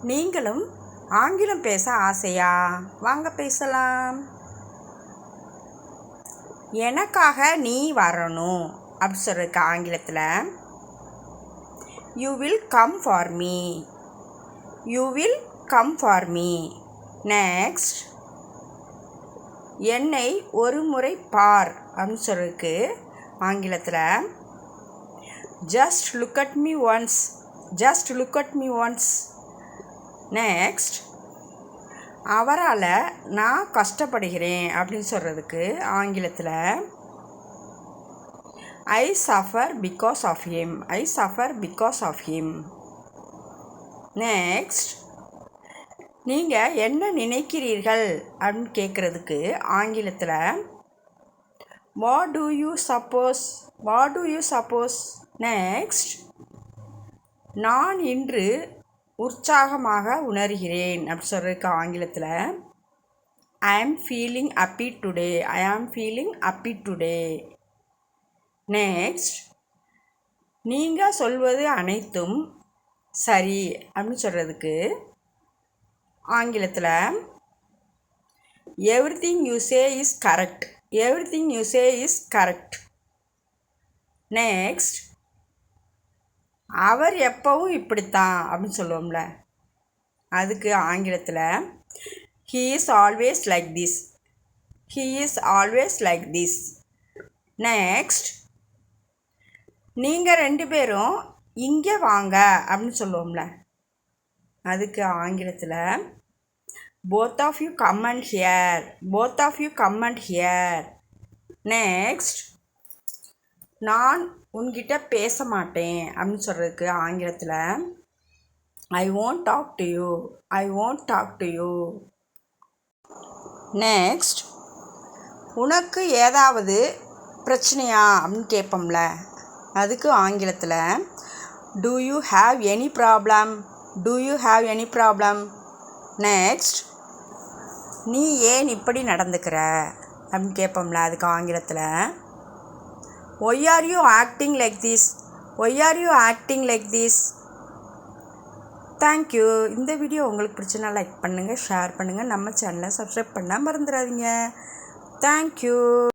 நீங்களும் ஆங்கிலம் பேச ஆசையா? வாங்க பேசலாம். எனக்காக நீ வரணும் அப்படி சொல்கிறதுக்கு ஆங்கிலத்தில் you will come for me. You will come for me. Next, என்னை ஒரு முறை பார் அப்படின்னு சொல்கிறதுக்கு ஆங்கிலத்தில் just look at me once. Just look at me once. Next, அவரால் நான் கஷ்டப்படுகிறேன் அப்படின்னு சொல்கிறதுக்கு ஆங்கிலத்தில் I suffer because of him. I suffer because of him. Next, நீங்கள் என்ன நினைக்கிறீர்கள் அப்படின்னு கேட்குறதுக்கு ஆங்கிலத்தில் what do you suppose. What do you suppose. Next, நான் இன்று உற்சாகமாக உணர்கிறேன் அப்படி சொல்கிறதுக்கு ஆங்கிலத்தில் ஐ ஆம் ஃபீலிங் ஹப்பி டுடே. ஐ ஆம் ஃபீலிங் ஹப்பி டுடே. நெக்ஸ்ட், நீங்கள் சொல்வது அனைத்தும் சரி அப்படின்னு சொல்கிறதுக்கு ஆங்கிலத்தில் everything you say is correct. Everything you say is correct. Next, அவர் எப்பவும் இப்படித்தான் அப்படின்னு சொல்லுவோம்ல, அதுக்கு ஆங்கிலத்தில் he is always like this. He is always like this. Next, நீங்கள் ரெண்டு பேரும் இங்கே வாங்க அப்படின்னு சொல்லுவோம்ல, அதுக்கு ஆங்கிலத்தில் both of you come and here. Both of you come and here. Next, நான் உன்கிட்ட பேச மாட்டேன் அப்படின்னு சொல்கிறதுக்கு ஆங்கிலத்தில் I won't talk to you. I won't talk to you. Next, உனக்கு ஏதாவது பிரச்சனையா அப்படின்னு கேட்போம்ல, அதுக்கு ஆங்கிலத்தில் do you have any problem. Do you have any problem. Next, நீ ஏன் இப்படி நடந்துக்கிற அப்படின்னு கேட்போம்ல, அதுக்கு ஆங்கிலத்தில் why are you acting like this. Why are you acting like this. Thank you. இந்த வீடியோ உங்களுக்கு பிடிச்சனா லைக் பண்ணுங்கள், ஷேர் பண்ணுங்கள், நம்ம சேனலை சப்ஸ்கிரைப் பண்ண மறந்துடாதீங்க. தேங்க்யூ.